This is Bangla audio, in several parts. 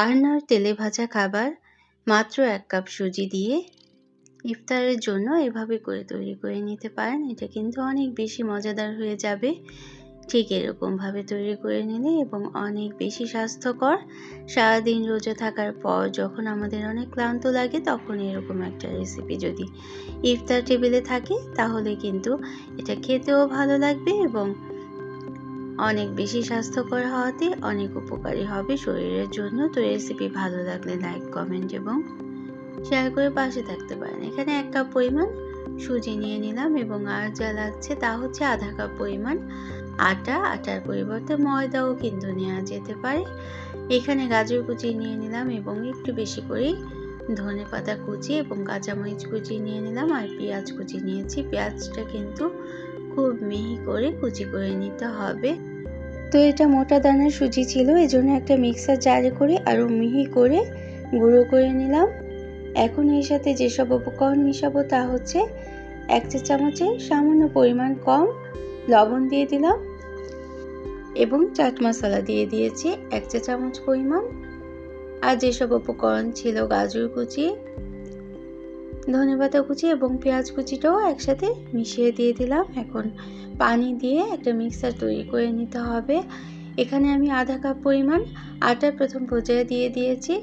আরনার তেলে ভাজা খাবার মাত্র 1 কাপ সুজি দিয়ে ইফতারের জন্য এভাবে করে তৈরি করে নিতে পারেন। এটা কিন্তু অনেক বেশি মজাদার হয়ে যাবে ঠিক এরকমভাবে তৈরি করে নিলে, এবং অনেক বেশি স্বাস্থ্যকর। সারাদিন রোজা থাকার পর যখন আমাদের অনেক ক্লান্ত লাগে, তখন এরকম একটা রেসিপি যদি ইফতার টেবিলে থাকে তাহলে কিন্তু এটা খেতেও ভালো লাগবে এবং অনেক বেশি স্বাস্থ্যকর হওয়াতে অনেক উপকারী হবে শরীরের জন্য। তো রেসিপি ভালো লাগলে লাইক, কমেন্ট এবং শেয়ার করে পাশে থাকতে পারেন। এখানে 1 কাপ পরিমাণ সুজি নিয়ে নিলাম এবং আর যা লাগছে তা হচ্ছে আধা কাপ পরিমাণ আটা। আটার পরিবর্তে ময়দাও কিন্তু নেওয়া যেতে পারে। এখানে গাজর কুচি নিয়ে নিলাম এবং একটু বেশি করেই ধনে পাতা কুচি এবং কাঁচামরিচ কুচি নিয়ে নিলাম, আর পেঁয়াজ কুচি নিয়েছি। পেঁয়াজটা কিন্তু খুব মিহি করে কুচি করে নিতে হবে। তো এটা মোটা দানার সুজি ছিল, এজন্য একটা মিক্সার জারে করে আরও মিহি করে গুঁড়ো করে নিলাম। এখন এর সাথে যেসব উপকরণ মিশাবো তা হচ্ছে 1 চা চামচের সামান্য পরিমাণ কম লবণ দিয়ে দিলাম এবং চাট মশলা দিয়ে দিয়েছি 1 চা চামচ পরিমাণ। আর যেসব উপকরণ ছিল গাজর কুচি, ধনেপাতা কুচি এবং পেঁয়াজ কুচিটাও একসাথে মিশিয়ে দিয়ে দিলাম। এখন পানি দিয়ে একটা মিক্সার তৈরি করে নিতে হবে। এখানে আমি আধা কাপ পরিমাণ আটা প্রথম পর্যায়ে দিয়ে দিয়েছি,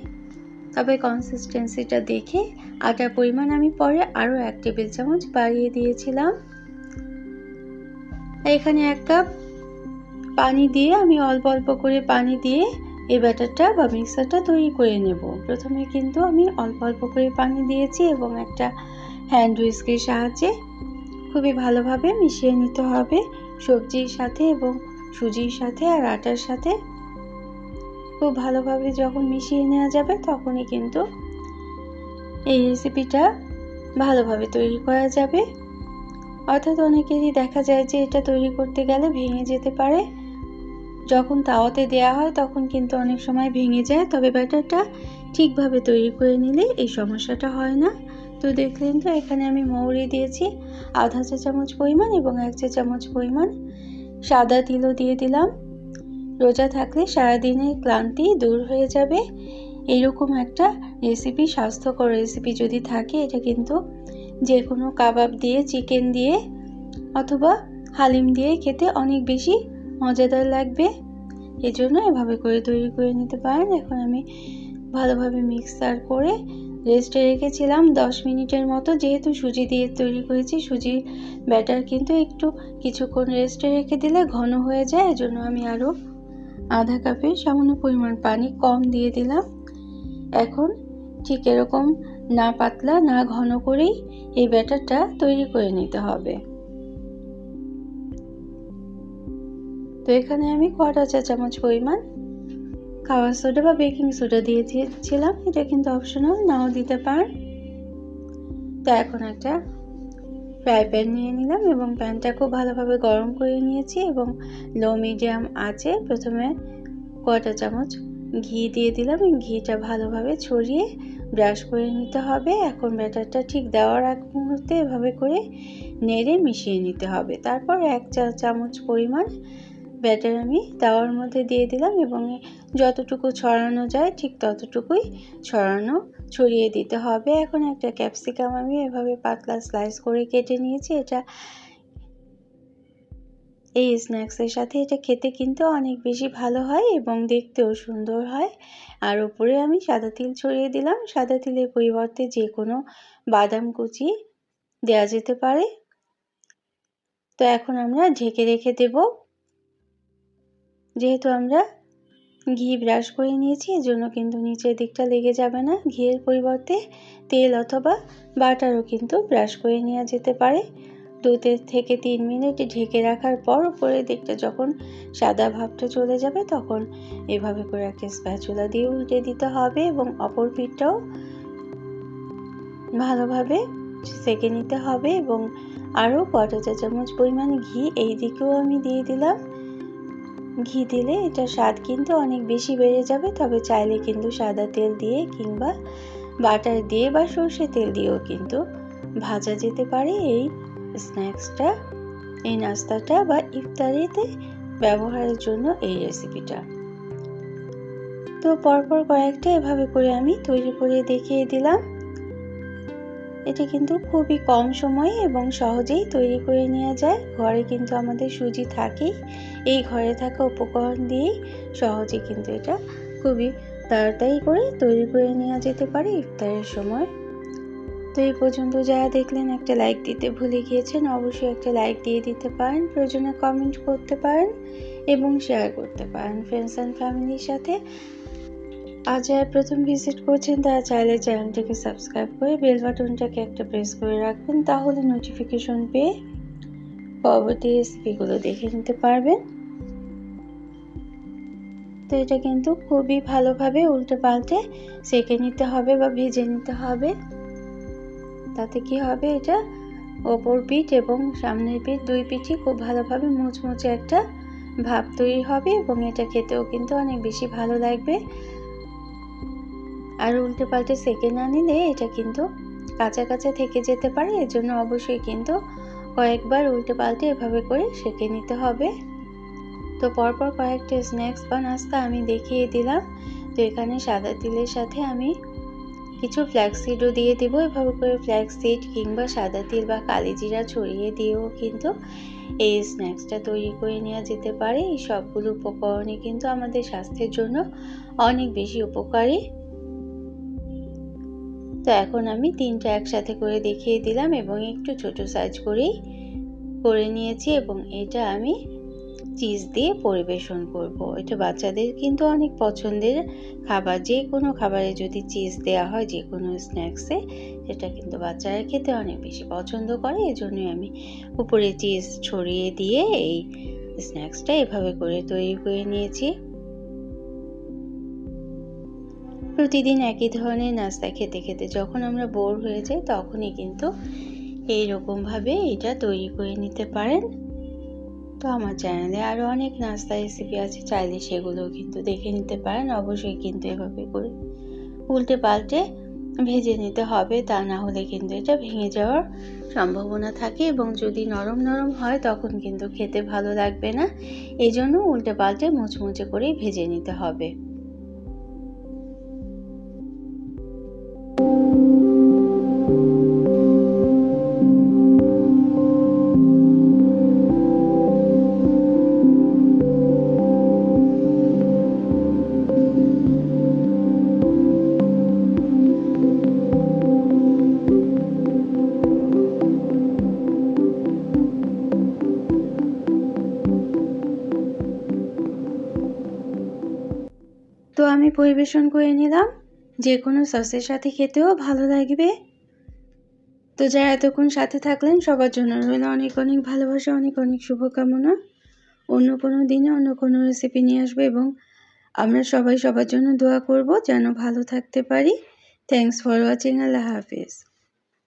তবে কনসিস্টেন্সিটা দেখে আটার পরিমাণ আমি পরে আরও 1 টেবিল চামচ বাড়িয়ে দিয়েছিলাম। এখানে 1 কাপ পানি দিয়ে আমি অল্প অল্প করে পানি দিয়ে এই ব্যাটারটা বা মিক্সারটা তৈরি করে নেব। প্রথমে কিন্তু আমি অল্প অল্প করে পানি দিয়েছি এবং একটা হ্যান্ড হুইস্কের সাহায্যে খুবই ভালোভাবে মিশিয়ে নিতে হবে সবজির সাথে এবং সুজির সাথে আর আটার সাথে। খুব ভালোভাবে যখন মিশিয়ে নেওয়া যাবে তখনই কিন্তু এই রেসিপিটা ভালোভাবে তৈরি করা যাবে। অর্থাৎ অনেকেরই দেখা যায় যে এটা তৈরি করতে গেলে ভেঙে যেতে পারে। যখন তাওয়াতে দেওয়া হয় তখন কিন্তু অনেক সময় ভেঙে যায়, তবে ব্যাটারটা ঠিকভাবে তৈরি করে নিলে এই সমস্যাটা হয় না। তো দেখলেন তো, এখানে আমি মৌরি দিয়েছি আধা চা চামচ পরিমাণ এবং 1 চা চামচ পরিমাণ সাদা তিলও দিয়ে দিলাম। রোজা থাকলে সারাদিনের ক্লান্তি দূর হয়ে যাবে। এরকম একটা রেসিপি, স্বাস্থ্যকর রেসিপি যদি থাকে, এটা কিন্তু যে কোনো কাবাব দিয়ে, চিকেন দিয়ে অথবা হালিম দিয়ে খেতে অনেক বেশি মজাদার লাগবে। এজন্য এভাবে করে তৈরি করে নিতে পারেন। এখন আমি ভালোভাবে মিক্সার করে রেস্টে রেখেছিলাম 10 মিনিটের মতো। যেহেতু সুজি দিয়ে তৈরি করেছি, সুজির ব্যাটার কিন্তু একটু কিছুক্ষণ রেস্টে রেখে দিলে ঘন হয়ে যায়, এজন্য আমি আরও আধা কাপের সামান্য পরিমাণ পানি কম দিয়ে দিলাম। এখন ঠিক এরকম না পাতলা না ঘন করেই এই ব্যাটারটা তৈরি করে নিতে হবে। তো এখানে আমি 1/4 চা চামচ পরিমাণ খাবার সোডা বা বেকিং সোডা দিয়ে দিয়েছিলাম। এটা কিন্তু অপশনাল, নাও দিতে পারেন। তো এখন একটা ফ্রাই প্যান নিয়ে নিলাম এবং প্যানটা খুব ভালোভাবে গরম করে নিয়েছি এবং লো মিডিয়াম আঁচে প্রথমে 1/4 চামচ ঘি দিয়ে দিলাম। ঘিটা ভালোভাবে ছড়িয়ে ব্রাশ করে নিতে হবে। এখন ব্যাটারটা ঠিক দেওয়ার আগ মুহূর্তে এভাবে করে নেড়ে মিশিয়ে নিতে হবে। তারপর 1 চা চামচ পরিমাণ ব্যাটার আমি তাওয়ার মধ্যে দিয়ে দিলাম এবং যতটুকু ছড়ানো যায় ঠিক ততটুকুই ছড়িয়ে দিতে হবে। এখন একটা ক্যাপসিকাম আমি এভাবে পাতলা স্লাইস করে কেটে নিয়েছি। এই স্ন্যাক্সের সাথে এটা খেতে কিন্তু অনেক বেশি ভালো হয় এবং দেখতেও সুন্দর হয়। আর উপরে আমি সাদা তিল ছড়িয়ে দিলাম। সাদা তিলের পরিবর্তে যে কোনো বাদাম কুচি দেওয়া যেতে পারে। তো এখন আমরা ঢেকে রেখে দেব। যেহেতু আমরা ঘি ব্রাশ করে নিয়েছি, এজন্য কিন্তু নিচের দিকটা লেগে যাবে না। ঘিয়ের পরিবর্তে তেল অথবা বাটারও কিন্তু ব্রাশ করে নেওয়া যেতে পারে। 2 থেকে 3 মিনিট ঢেকে রাখার পর উপরের দিকটা যখন সাদা ভাবটা চলে যাবে তখন এভাবে করে একটা স্প্যাচুলা দিয়ে উল্টে দিতে হবে এবং অপর পিঠটাও ভালোভাবে সেঁকে নিতে হবে এবং আরও 1/4 চা চামচ পরিমাণ ঘি এই দিকেও আমি দিয়ে দিলাম। ঘি দিলে এটা স্বাদ কিন্তু অনেক বেশি বেড়ে যাবে, তবে চাইলে কিন্তু সাদা তেল দিয়ে কিংবা বাটার দিয়ে বা সরষে তেল দিয়েও কিন্তু ভাজা যেতে পারে এই স্ন্যাক্সটা, এই নাস্তাটা বা ইফতারিতে ব্যবহারের জন্য এই রেসিপিটা। তো পরপর কয়েকটা এভাবে করে আমি তৈরি করে দেখিয়ে দিলাম। এটি কিন্তু খুবই কম সময়ে এবং সহজেই তৈরি করে নেওয়া যায়। ঘরে কিন্তু আমাদের সুজি থাকেই, এই ঘরে থাকা উপকরণ দিয়েই সহজে কিন্তু এটা খুবই তাড়াতাড়ি করে তৈরি করে নেওয়া যেতে পারে ইফতারের সময়। তো এই পর্যন্ত যারা দেখলেন একটা লাইক দিতে ভুলে গিয়েছেন, অবশ্যই একটা লাইক দিয়ে দিতে পারেন, প্রয়োজনে কমেন্ট করতে পারেন এবং শেয়ার করতে পারেন ফ্রেন্ডস অ্যান্ড ফ্যামিলির সাথে। আজ যারা প্রথম ভিজিট করছেন তারা চাইলে চ্যানেলটিকে সাবস্ক্রাইব করে বেল বাটনটাকে একটা প্রেস করে রাখবেন, তাহলে নোটিফিকেশন পেয়ে পরবর্তী রেসিপিগুলো দেখে নিতে পারবেন। তো এটা কিন্তু খুবই ভালোভাবে উল্টে পাল্টে সেঁকে নিতে হবে বা ভেজে নিতে হবে। তাতে কি হবে, এটা ওপর পিঠ এবং সামনের পিঠ দুই পিঠই খুব ভালোভাবে মুচমুচে একটা ভাব তৈরি হবে এবং এটা খেতেও কিন্তু অনেক বেশি ভালো লাগবে। আর উল্টে পাল্টে সেঁকে না নিলে এটা কিন্তু কাঁচা কাঁচা থেকে যেতে পারে, এজন্য অবশ্যই কিন্তু কয়েকবার উল্টে পাল্টে এভাবে করে সেঁকে নিতে হবে। তো পরপর কয়েকটা স্ন্যাক্স বা নাস্তা আমি দেখিয়ে দিলাম। তো এখানে সাদা তিলের সাথে আমি কিছু ফ্ল্যাক্সিডও দিয়ে দেবো। এভাবে করে ফ্ল্যাক্সিড কিংবা সাদা তিল বা কালি জিরা ছড়িয়ে দিয়েও কিন্তু এই স্ন্যাক্সটা তৈরি করে নেওয়া যেতে পারে। এই সবগুলো উপকরণই কিন্তু আমাদের স্বাস্থ্যের জন্য অনেক বেশি উপকারী। তো এখন আমি তিনটা একসাথে করে দেখিয়ে দিলাম এবং একটু ছোট সাইজ করেই করে নিয়েছি এবং এটা আমি চিজ দিয়ে পরিবেশন করব। এটা বাচ্চাদের কিন্তু অনেক পছন্দের খাবার, যে কোনো খাবারে যদি চিজ দেওয়া হয় যে কোনো স্ন্যাক্সে, সেটা কিন্তু বাচ্চারা খেতে অনেক বেশি পছন্দ করে। এজন্যই আমি উপরে চিজ ছড়িয়ে দিয়ে এই স্ন্যাক্সটা এভাবে করে তৈরি করে নিয়েছি। প্রতিদিন একই ধরনের নাস্তা খেতে খেতে যখন আমরা বোর হয়ে যাই, তখনই কিন্তু এইরকমভাবে এটা তৈরি করে নিতে পারেন। তো আমার চ্যানেলে আরও অনেক নাস্তা রেসিপি আছে, চাইলে সেগুলোও কিন্তু দেখে নিতে পারেন। অবশ্যই কিন্তু এভাবে করে উল্টে পাল্টে ভেজে নিতে হবে, তা না হলে কিন্তু এটা ভেঙে যাওয়ার সম্ভাবনা থাকে এবং যদি নরম নরম হয় তখন কিন্তু খেতে ভালো লাগবে না। এই জন্য উল্টে পাল্টে মুচমুচে করেই ভেজে নিতে হবে। তো আমি পরিবেশন করে নিলাম, যে কোনো সসের সাথে খেতেও ভালো লাগবে। তো যারা এতক্ষণ সাথে থাকলেন সবার জন্য রইল অনেক অনেক ভালোবাসা, অনেক অনেক শুভকামনা। অন্য কোনো দিনে অন্য কোনো রেসিপি নিয়ে আসবো এবং আমরা সবাই সবার জন্য দোয়া করব যেন ভালো থাকতে পারি। Thanks for watching. Allah Hafiz.